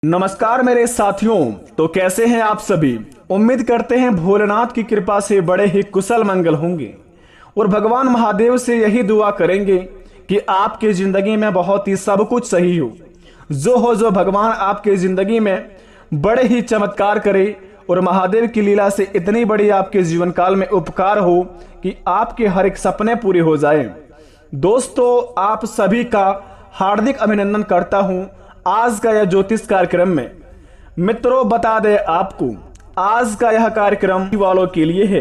नमस्कार मेरे साथियों। तो कैसे हैं आप सभी। उम्मीद करते हैं भोलेनाथ की कृपा से बड़े ही कुशल मंगल होंगे और भगवान महादेव से यही दुआ करेंगे कि आपकी जिंदगी में बहुत ही सब कुछ सही हो। जो भगवान आपके जिंदगी में बड़े ही चमत्कार करे और महादेव की लीला से इतनी बड़ी आपके जीवन काल में उपकार हो कि आपके हर एक सपने पूरे हो जाए। दोस्तों, आप सभी का हार्दिक अभिनंदन करता हूं आज का यह ज्योतिष कार्यक्रम में। मित्रों, बता दें आपको, आज का यह कार्यक्रम वालों के लिए है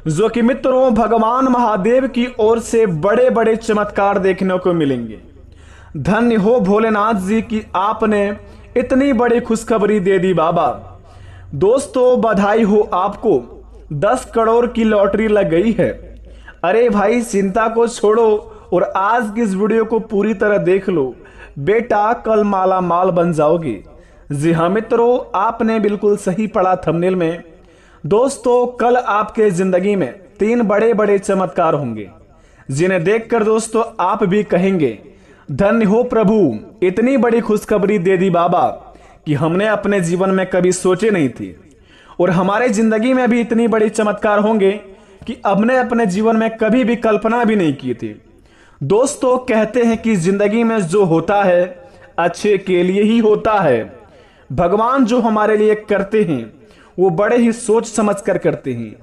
जो कि मित्रों भगवान महादेव की ओर से बड़े बड़े चमत्कार देखने को मिलेंगे। धन्य हो भोलेनाथ जी की आपने इतनी बड़ी खुशखबरी दे दी बाबा। दोस्तों, बधाई हो आपको, 10 करोड़ की लॉटरी लग गई है। अरे भाई, चिंता को छोड़ो और आज की इस वीडियो को पूरी तरह देख लो, बेटा कल माला माल बन जाओगे। जी हाँ मित्रों, आपने बिल्कुल सही पढ़ा थंबनेल में। दोस्तों, कल आपके जिंदगी में 3 बड़े बड़े चमत्कार होंगे जिन्हें देखकर दोस्तों आप भी कहेंगे धन्य हो प्रभु, इतनी बड़ी खुशखबरी दे दी बाबा कि हमने अपने जीवन में कभी सोचे नहीं थी और हमारे जिंदगी में भी इतनी बड़ी चमत्कार होंगे कि हमने अपने जीवन में कभी भी कल्पना भी नहीं की थी। दोस्तों, कहते हैं कि जिंदगी में जो होता है अच्छे के लिए ही होता है। भगवान जो हमारे लिए करते हैं वो बड़े ही सोच समझ कर करते हैं।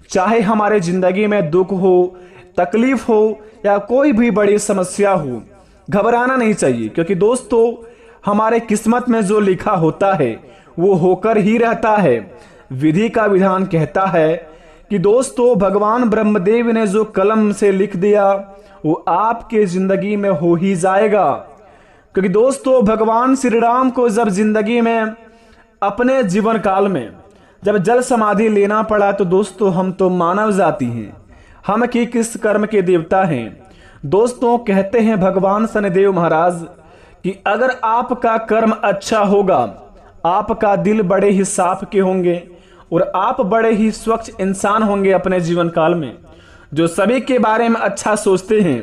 चाहे हमारे जिंदगी में दुख हो, तकलीफ हो या कोई भी बड़ी समस्या हो, घबराना नहीं चाहिए, क्योंकि दोस्तों हमारे किस्मत में जो लिखा होता है वो होकर ही रहता है। विधि का विधान कहता है कि दोस्तों भगवान ब्रह्मदेव ने जो कलम से लिख दिया वो आपके जिंदगी में हो ही जाएगा। क्योंकि दोस्तों भगवान श्री राम को जब जिंदगी में अपने जीवन काल में जब जल समाधि लेना पड़ा तो दोस्तों हम तो मानव जाति हैं, हम की किस कर्म के देवता हैं। दोस्तों, कहते हैं भगवान शनिदेव महाराज कि अगर आपका कर्म अच्छा होगा, आपका दिल बड़े ही साफ के होंगे और आप बड़े ही स्वच्छ इंसान होंगे अपने जीवन काल में, जो सभी के बारे में अच्छा सोचते हैं,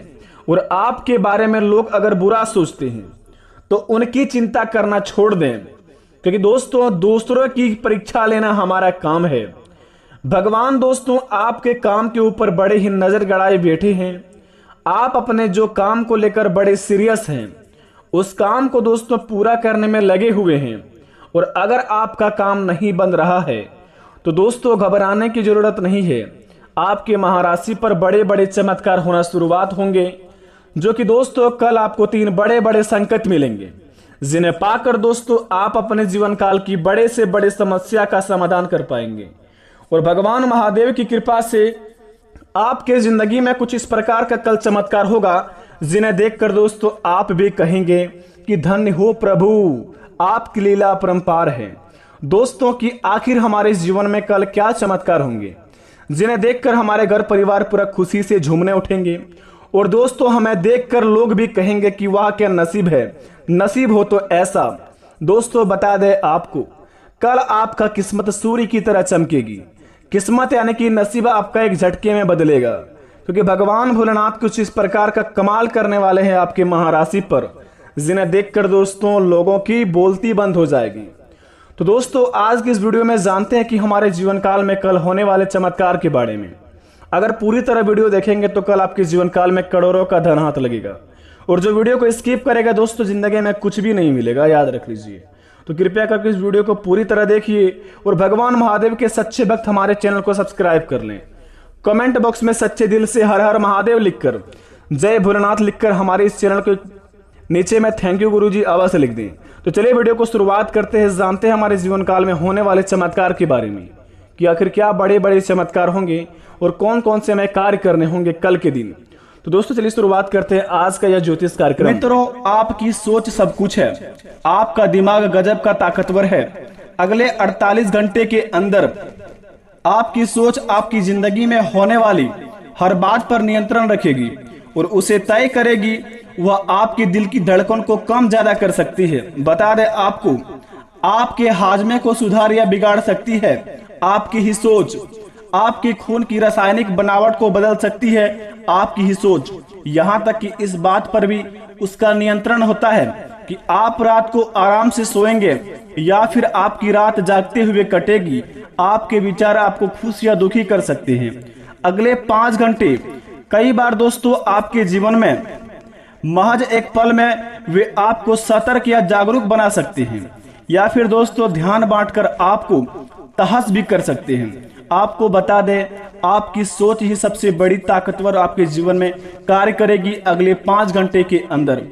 और आपके बारे में लोग अगर बुरा सोचते हैं तो उनकी चिंता करना छोड़ दें, क्योंकि दोस्तों दूसरों की परीक्षा लेना हमारा काम है। भगवान दोस्तों आपके काम के ऊपर बड़े ही नजर गड़ाए बैठे हैं। आप अपने जो काम को लेकर बड़े सीरियस हैं, उस काम को दोस्तों पूरा करने में लगे हुए हैं। और अगर आपका काम नहीं बन रहा है तो दोस्तों घबराने की जरूरत नहीं है। आपके महाराशि पर बड़े बड़े चमत्कार होना शुरुआत होंगे, जो कि दोस्तों कल आपको 3 बड़े बड़े संकट मिलेंगे, जिन्हें पाकर दोस्तों आप अपने जीवन काल की बड़े से बड़े समस्या का समाधान कर पाएंगे। और भगवान महादेव की कृपा से आपके जिंदगी में कुछ इस प्रकार का कल चमत्कार होगा जिन्हें देखकर दोस्तों आप भी कहेंगे कि धन्य हो प्रभु, आपकी लीला अपरंपार है। दोस्तों कि आखिर हमारे जीवन में कल क्या चमत्कार होंगे जिन्हें देखकर हमारे घर परिवार पूरा खुशी से झूमने उठेंगे। और दोस्तों हमें देखकर लोग भी कहेंगे कि वाह क्या नसीब है, नसीब हो तो ऐसा। दोस्तों बता दें आपको, कल आपका किस्मत सूर्य की तरह चमकेगी। किस्मत यानी कि नसीब आपका एक झटके में बदलेगा, क्योंकि भगवान भोलेनाथ कुछ इस प्रकार का कमाल करने वाले हैं आपके महाराशि पर, जिन्हें देखकर दोस्तों लोगों की बोलती बंद हो जाएगी। तो दोस्तों आज की इस वीडियो में जानते हैं कि हमारे जीवन काल में कल होने वाले चमत्कार के बारे में। अगर पूरी तरह वीडियो देखेंगे तो कल आपके जीवन काल में करोड़ों का धन हाथ लगेगा, और जो वीडियो को स्किप करेगा दोस्तों जिंदगी में कुछ भी नहीं मिलेगा, याद रख लीजिए। तो कृपया करके इस वीडियो को पूरी तरह देखिए और भगवान महादेव के सच्चे भक्त हमारे चैनल को सब्सक्राइब कर लें। कमेंट बॉक्स में सच्चे दिल से हर हर महादेव लिखकर, जय भोलेनाथ लिखकर हमारे इस चैनल को नीचे में थैंक यू गुरुजी अवश्य लिख दें। तो चलिए वीडियो को शुरुआत करते हैं, जानते हैं हमारे जीवन काल में होने वाले चमत्कार के बारे में कि आखिर क्या बड़े बड़े चमत्कार होंगे और कौन कौन से हमें कार्य करने होंगे कल के दिन। तो दोस्तों चलिए शुरुआत करते हैं आज का यह ज्योतिष कार्यक्रम। मित्रों, आपकी सोच सब कुछ है, आपका दिमाग गजब का ताकतवर है। अगले 48 घंटे के अंदर आपकी सोच आपकी जिंदगी में होने वाली हर बात पर नियंत्रण रखेगी और उसे तय करेगी। वह आपके दिल की धड़कन को कम ज्यादा कर सकती है। बता दें आपको, आपके हाजमे को सुधार या बिगाड़ सकती है। आपकी ही सोच आपके खून की रासायनिक बनावट को बदल सकती है। आपकी ही सोच, यहाँ तक कि इस बात पर भी उसका नियंत्रण होता है कि आप रात को आराम से सोएंगे या फिर आपकी रात जागते हुए कटेगी। आपके विचार आपको खुश या दुखी कर सकते हैं। अगले 5 घंटे कई बार दोस्तों आपके जीवन में महज एक पल में वे आपको सतर्क या जागरूक बना सकते हैं, या फिर दोस्तों ध्यान बांटकर आपको तहस भी कर सकते हैं। आपको बता दें, आपकी सोच ही सबसे बड़ी ताकतवर आपके जीवन में कार्य करेगी अगले 5 घंटे के अंदर।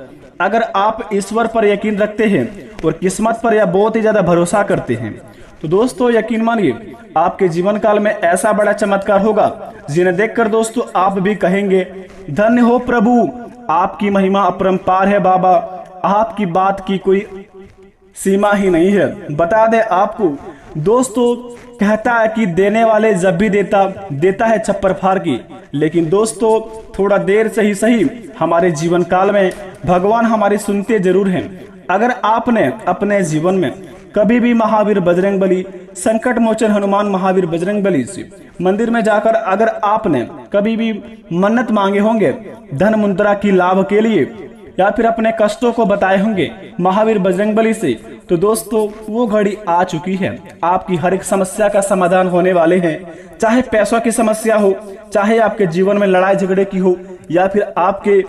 अगर आप ईश्वर पर यकीन रखते हैं और किस्मत पर या बहुत ही ज्यादा भरोसा करते हैं तो दोस्तों यकीन मानिए आपके जीवन काल में ऐसा बड़ा चमत्कार होगा जिन्हें देखकर दोस्तों आप भी कहेंगे, धन्य हो प्रभु, आपकी महिमा अपरंपार है बाबा, आपकी बात की कोई सीमा ही नहीं है। बता दे आपको दोस्तों, कहता है कि देने वाले जब भी देता है छप्पर फाड़ की, लेकिन दोस्तों थोड़ा देर से ही सही हमारे जीवन काल में भगवान हमारी सुनते जरूर हैं। अगर आपने अपने जीवन में कभी भी महावीर बजरंगबली, संकट मोचन हनुमान महावीर बजरंगबली से मंदिर में जाकर अगर आपने कभी भी मन्नत मांगे होंगे धन मुद्रा की लाभ के लिए, या फिर अपने कष्टों को बताए होंगे महावीर बजरंगबली से, तो दोस्तों वो घड़ी आ चुकी है। आपकी हर एक समस्या का समाधान होने वाले हैं। चाहे पैसों की समस्या हो, चाहे आपके जीवन में लड़ाई झगड़े की हो, या फिर आपके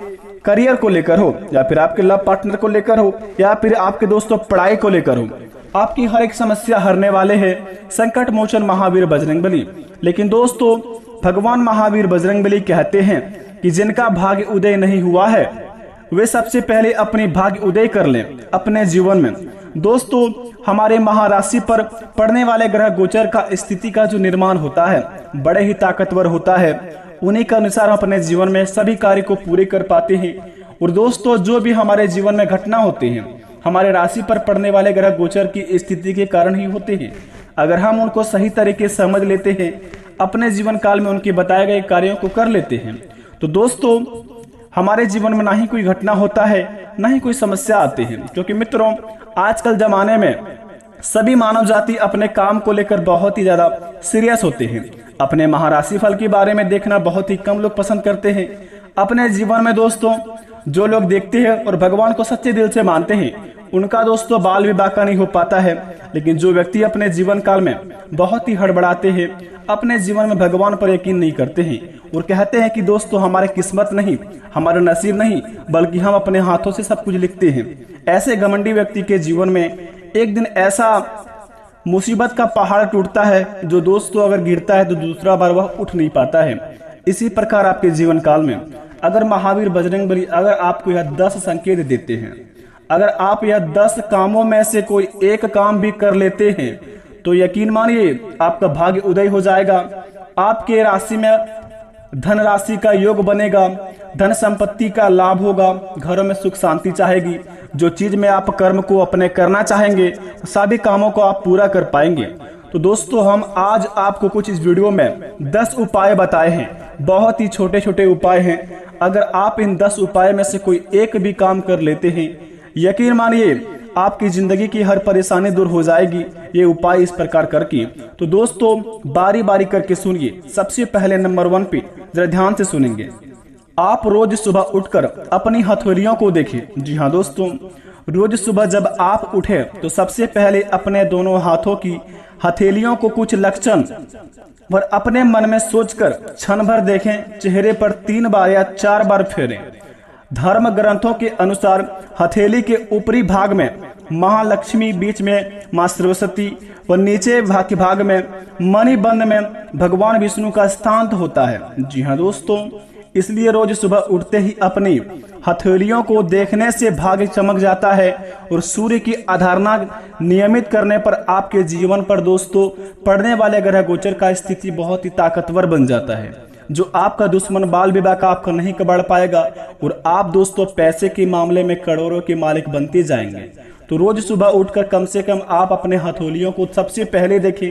करियर को लेकर हो, या फिर आपके लव पार्टनर को लेकर हो, या फिर आपके दोस्तों पढ़ाई को लेकर हो, आपकी हर एक समस्या हरने वाले हैं संकट मोचन महावीर बजरंगबली। लेकिन दोस्तों भगवान महावीर बजरंगबली कहते हैं कि जिनका भाग्य उदय नहीं हुआ है वे सबसे पहले अपनी भाग्य उदय कर लें अपने जीवन में। दोस्तों हमारे महाराशि पर पड़ने वाले ग्रह गोचर का स्थिति का जो निर्माण होता है बड़े ही ताकतवर होता है। उन्हीं के अनुसार हम अपने जीवन में सभी कार्य को पूरे कर पाते हैं। और दोस्तों जो भी हमारे जीवन में घटना होते हैं हमारे राशि पर पड़ने वाले ग्रह गोचर की स्थिति के कारण ही होते हैं। अगर हम उनको सही तरीके से समझ लेते हैं, अपने जीवन काल में उनके बताए गए कार्यों को कर लेते हैं, तो दोस्तों हमारे जीवन में ना ही कोई घटना होता है ना ही कोई समस्या आती है। क्योंकि मित्रों आजकल जमाने में सभी मानव जाति अपने काम को लेकर बहुत ही ज्यादा सीरियस होते हैं। अपने महाराशि फल के बारे में देखना बहुत ही कम लोग पसंद करते हैं। अपने जीवन में दोस्तों जो लोग देखते हैं और भगवान को सच्चे दिल से मानते हैं उनका दोस्तों बाल विवाह का नहीं हो पाता है। लेकिन जो व्यक्ति अपने जीवन काल में बहुत ही हड़बड़ाते हैं, अपने जीवन में भगवान पर यकीन नहीं करते हैं और कहते हैं कि दोस्तों हमारे किस्मत नहीं, हमारा नसीब नहीं, बल्कि हम अपने हाथों से सब कुछ लिखते हैं, ऐसे घमंडी व्यक्ति के जीवन में एक दिन ऐसा मुसीबत का पहाड़ टूटता है जो दोस्तों अगर गिरता है तो दूसरा बार वह उठ नहीं पाता है। इसी प्रकार आपके जीवन काल में अगर महावीर बजरंगबली अगर आपको यह 10 संकेत देते हैं, अगर आप यह 10 कामों में से कोई एक काम भी कर लेते हैं तो यकीन मानिए आपका भाग्य उदय हो जाएगा। आपके राशि में धन राशि का योग बनेगा, धन संपत्ति का लाभ होगा, घरों में सुख शांति चाहेगी। जो चीज में आप कर्म को अपने करना चाहेंगे सभी कामों को आप पूरा कर पाएंगे। तो दोस्तों हम आज आपको कुछ इस वीडियो में 10 उपाय बताए हैं, बहुत ही छोटे छोटे उपाय हैं। अगर आप इन 10 उपाय में से कोई एक भी काम कर लेते हैं, यकीन मानिए आपकी जिंदगी की हर परेशानी दूर हो जाएगी ये उपाय इस प्रकार करके। तो दोस्तों बारी बारी करके सुनिए। सबसे पहले नंबर 1 पे जरा ध्यान से सुनेंगे। आप रोज सुबह उठकर अपनी हथेलियों को देखें। जी हाँ दोस्तों, रोज सुबह जब आप उठे तो सबसे पहले अपने दोनों हाथों की हथेलियों को कुछ लक्षण और अपने मन में सोचकर क्षण भर देखें। चेहरे पर 3 बार या 4 बार फेरें। धर्म ग्रंथों के अनुसार हथेली के ऊपरी भाग में महालक्ष्मी, बीच में मां सरस्वती और नीचे भाग में मणिबंध में भगवान विष्णु का स्थान होता है। जी हाँ दोस्तों, इसलिए रोज सुबह उठते ही अपनी हथेलियों को देखने से भाग्य चमक जाता है और सूर्य की आराधना नियमित करने पर आपके जीवन पर दोस्तों पड़ने वाले ग्रह गोचर का स्थिति बहुत ही ताकतवर बन जाता है। जो आपका दुश्मन बाल विवाह का आपका नहीं कबाड़ पाएगा और आप दोस्तों पैसे के मामले में करोड़ों के मालिक बनते जाएंगे। तो रोज सुबह उठकर कम से कम आप अपने हथेलियों को सबसे पहले देखें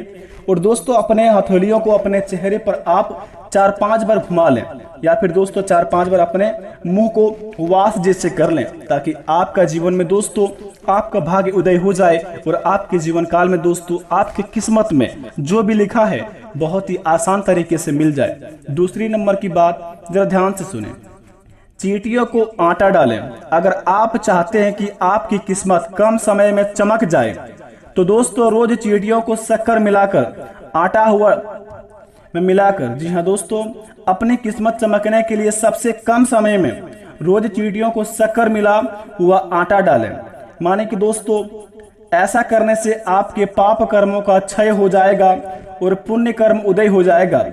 और दोस्तों अपने हथेलियों को अपने चेहरे पर आप 4-5 बार घुमा लें, या फिर दोस्तों 4-5 बार अपने मुंह को वास जैसे कर लें, ताकि आपका जीवन में दोस्तों आपका भाग्य उदय हो जाए और आपके जीवन काल में दोस्तों आपकी किस्मत में जो भी लिखा है बहुत ही आसान तरीके से मिल जाए। दूसरी नंबर की बात जरा ध्यान से सुने। चींटियों को आटा डालें। अगर आप चाहते हैं कि आपकी किस्मत कम समय में चमक जाए तो दोस्तों रोज चींटियों को शक्कर मिलाकर आटा हुआ में मिलाकर, जी हाँ दोस्तों, अपनी किस्मत चमकने के लिए सबसे कम समय में रोज चींटियों को शक्कर मिला हुआ आटा डालें। माने कि दोस्तों ऐसा करने से आपके पाप कर्मों का क्षय हो जाएगा और पुण्य कर्म उदय हो जाएगा।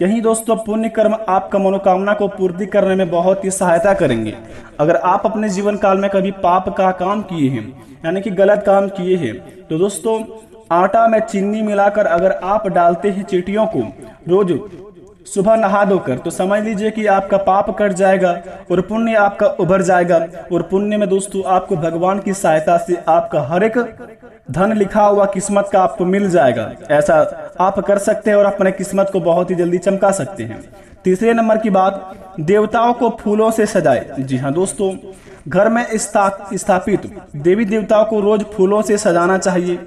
यही दोस्तों पुण्य कर्म आपका मनोकामना को पूर्ति करने में बहुत ही सहायता करेंगे। अगर आप अपने जीवन काल में कभी पाप का काम किए हैं, यानी कि गलत काम किए हैं, तो दोस्तों आटा में चीनी मिलाकर अगर आप डालते हैं चींटियों को रोज सुबह नहा धोकर, तो समझ लीजिए कि आपका पाप कट जाएगा और पुण्य आपका उभर जाएगा। और पुण्य में दोस्तों आपको भगवान की सहायता से आपका हर एक धन लिखा हुआ किस्मत का आपको मिल जाएगा। ऐसा आप कर सकते हैं और अपने किस्मत को बहुत ही जल्दी चमका सकते हैं। तीसरे नंबर की बात, देवताओं को फूलों से सजाए। जी हाँ दोस्तों, घर में स्थापित देवी देवताओं को रोज फूलों से सजाना चाहिए।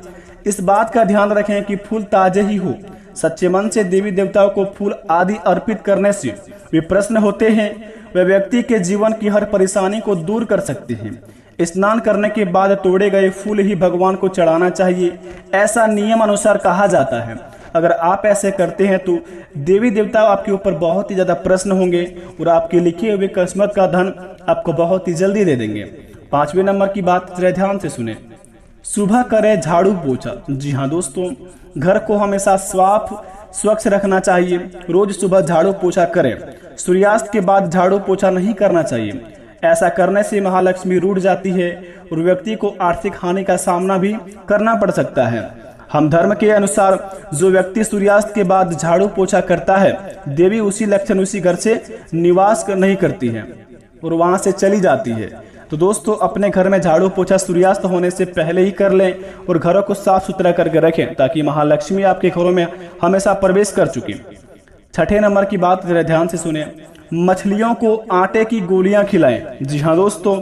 इस बात का ध्यान रखें कि फूल ताजे ही हो। सच्चे मन से देवी देवताओं को फूल आदि अर्पित करने से वे प्रसन्न होते हैं। वे व्यक्ति के जीवन की हर परेशानी को दूर कर सकते हैं। स्नान करने के बाद तोड़े गए फूल ही भगवान को चढ़ाना चाहिए, ऐसा नियम अनुसार कहा जाता है। अगर आप ऐसे करते हैं तो देवी देवता आपके ऊपर बहुत ही ज्यादा प्रसन्न होंगे और आपके लिखे हुए किस्मत का धन आपको बहुत ही जल्दी दे देंगे। पांचवें नंबर की बात जरा ध्यान से सुने, सुबह करें झाड़ू पोछा। जी हाँ दोस्तों, घर को हमेशा साफ स्वच्छ रखना चाहिए। रोज सुबह झाड़ू पोछा करें। सूर्यास्त के बाद झाड़ू पोछा नहीं करना चाहिए। ऐसा करने से महालक्ष्मी रूठ जाती है और व्यक्ति को आर्थिक हानि का सामना भी करना पड़ सकता है। हम धर्म के अनुसार जो व्यक्ति सूर्यास्त के बाद झाड़ू पोछा करता है, देवी उसी लक्षण उसी घर से निवास नहीं करती है और वहां से चली जाती है। तो दोस्तों अपने घर में झाड़ू पोछा सूर्यास्त होने से पहले ही कर लें और घरों को साफ सुथरा करके रखें ताकि महालक्ष्मी आपके घरों में हमेशा प्रवेश कर चुके। छठे नंबर की बात जरा ध्यान से सुने, मछलियों को आटे की गोलियां खिलाएं। जी हाँ दोस्तों,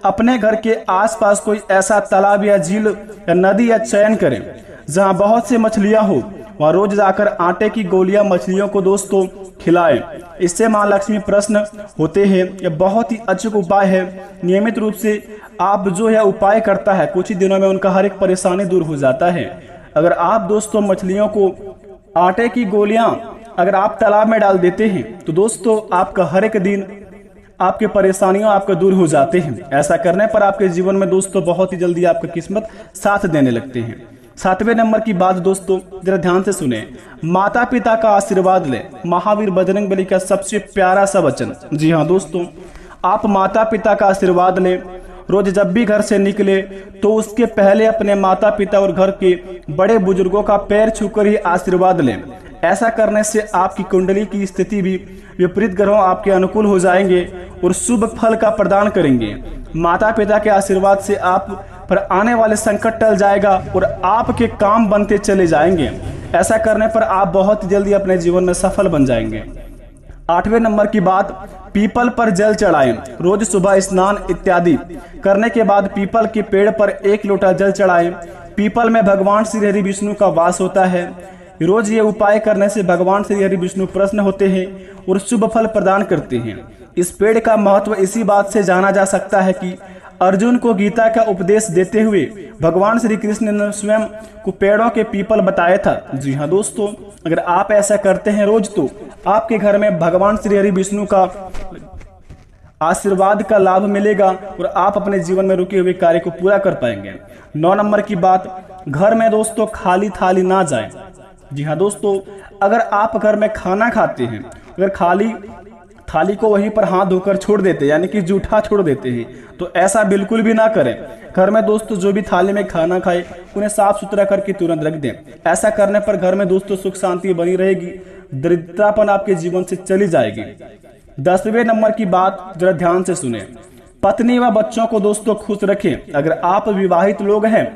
अपने घर के आसपास कोई ऐसा तालाब या झील या नदी या चयन करें जहां बहुत सी मछलियां हो। वहां रोज जाकर आटे की गोलियां मछलियों को दोस्तों खिलाएं। इससे मां लक्ष्मी प्रसन्न होते हैं। यह बहुत ही अचूक उपाय है। नियमित रूप से आप जो यह उपाय करता है, कुछ ही दिनों में उनका हर एक परेशानी दूर हो जाता है। अगर आप दोस्तों मछलियों को आटे की गोलियां अगर आप तालाब में डाल देते हैं तो दोस्तों आपका हर एक दिन आपके परेशानियां आपको दूर हो जाते हैं। ऐसा करने पर आपके जीवन में दोस्तों बहुत ही जल्दी आपका किस्मत साथ देने लगते हैं। सातवें नंबर की बात दोस्तों जरा ध्यान से सुने, माता पिता का आशीर्वाद लें। महावीर बजरंगबली का सबसे प्यारा सा वचन। जी हाँ दोस्तों, आप माता पिता का आशीर्वाद लें। रोज जब भी घर से निकले तो उसके पहले अपने माता पिता और घर के बड़े बुजुर्गों का पैर छूकर ही आशीर्वाद लें। ऐसा करने से आपकी कुंडली की स्थिति भी विपरीत ग्रहों आपके अनुकूल हो जाएंगे और शुभ फल का प्रदान करेंगे। माता पिता के आशीर्वाद से आप पर आने वाले संकट टल जाएगा और आपके काम बनते चले जाएंगे। ऐसा करने पर आप बहुत जल्दी अपने जीवन में सफल बन जाएंगे। आठवें नंबर की बात, पीपल पर जल चढ़ाएं। रोज सुबह स्नान इत्यादि करने के बाद पीपल के पेड़ पर 1 लोटा जल चढ़ाएं। पीपल में भगवान श्री हरि विष्णु का वास होता है। रोज ये उपाय करने से भगवान श्री हरि विष्णु प्रसन्न होते हैं और शुभ फल प्रदान करते हैं। इस पेड़ का महत्व इसी बात से जाना जा सकता है कि अर्जुन को गीता का उपदेश देते हुए भगवान श्री कृष्ण ने स्वयं को पेड़ों के पीपल बताया था। जी हाँ दोस्तों, अगर आप ऐसा करते हैं रोज तो आपके घर में भगवान श्री हरि विष्णु का आशीर्वाद का लाभ मिलेगा और आप अपने जीवन में रुके हुए कार्य को पूरा कर पाएंगे। 9 नंबर की बात, घर में दोस्तों खाली थाली ना जाए। जी हाँ दोस्तों, अगर आप घर में खाना खाते हैं, अगर खाली थाली को वहीं पर हाथ धोकर छोड़ देते हैं, यानी कि जूठा छोड़ देते हैं, तो ऐसा बिल्कुल भी ना करें। घर में दोस्तों जो भी थाली में खाना खाए उन्हें साफ सुथरा करके तुरंत रख दें। ऐसा करने पर घर में दोस्तों सुख शांति बनी रहेगी, दरिद्रतापन आपके जीवन से चली जाएगी। 10वें नंबर की बात जरा ध्यान से सुने, पत्नी व बच्चों को दोस्तों खुश रखें। अगर आप विवाहित लोग हैं,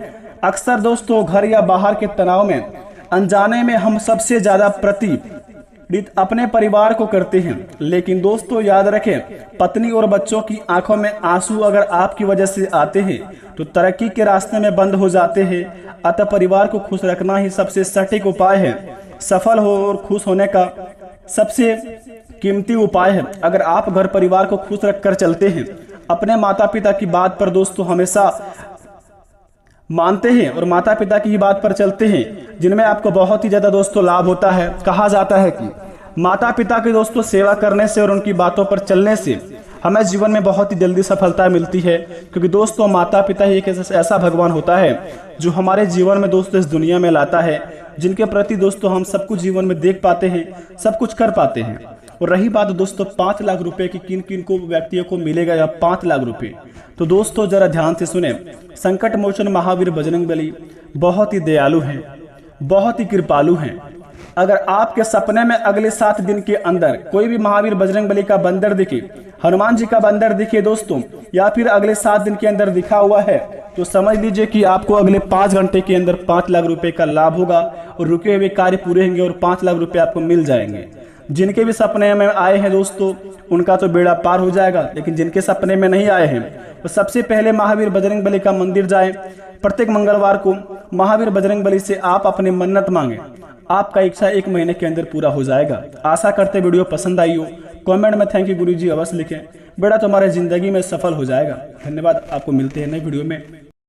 अक्सर दोस्तों घर या बाहर के तनाव में अनजाने में हम सबसे ज्यादा प्रतिनिधित्व अपने परिवार को करते हैं। लेकिन दोस्तों याद रखें, पत्नी और बच्चों की आंखों में आंसू अगर आपकी वजह से आते हैं तो तरक्की के रास्ते में बंद हो जाते हैं। अतः परिवार को खुश रखना ही सबसे सटीक उपाय है। सफल हो और खुश होने का सबसे कीमती उपाय है। अगर आप घर परिवार को खुश रखकर चलते हैं, अपने माता पिता की बात पर दोस्तों हमेशा मानते हैं और माता पिता की ही बात पर चलते हैं, जिनमें आपको बहुत ही ज्यादा दोस्तों लाभ होता है। कहा जाता है कि माता पिता की दोस्तों सेवा करने से और उनकी बातों पर चलने से हमें जीवन में बहुत ही जल्दी सफलता मिलती है, क्योंकि दोस्तों माता पिता ही एक ऐसा भगवान होता है जो हमारे जीवन में दोस्तों इस दुनिया में लाता है, जिनके प्रति दोस्तों हम सब कुछ जीवन में देख पाते हैं, सब कुछ कर पाते हैं। और रही बात दोस्तों 5 लाख रुपए की, किन किन को व्यक्तियों को मिलेगा या 5 लाख रुपए, तो दोस्तों जरा ध्यान से सुने। संकट मोचन महावीर बजरंगबली बहुत ही दयालु हैं, बहुत ही कृपालु हैं। अगर आपके सपने में अगले 7 दिन के अंदर कोई भी महावीर बजरंगबली का बंदर दिखे, हनुमान जी का बंदर दिखे दोस्तों, या फिर अगले 7 दिन के अंदर दिखा हुआ है, तो समझ लीजिए कि आपको अगले 5 घंटे के अंदर 5 लाख रुपए का लाभ होगा और रुके हुए कार्य पूरे होंगे और 5 लाख रुपए आपको मिल जाएंगे। जिनके भी सपने में आए हैं दोस्तों, उनका तो बेड़ा पार हो जाएगा, लेकिन जिनके सपने में नहीं आए हैं तो सबसे पहले महावीर बजरंगबली का मंदिर जाएं। प्रत्येक मंगलवार को महावीर बजरंगबली से आप अपनी मन्नत मांगे, आपका इच्छा 1 महीने के अंदर पूरा हो जाएगा। आशा करते वीडियो पसंद आई हो। कमेंट में थैंक यू गुरुजी अवश्य लिखें, बेड़ा तुम्हारे जिंदगी में सफल हो जाएगा। धन्यवाद, आपको मिलते हैं नए वीडियो में।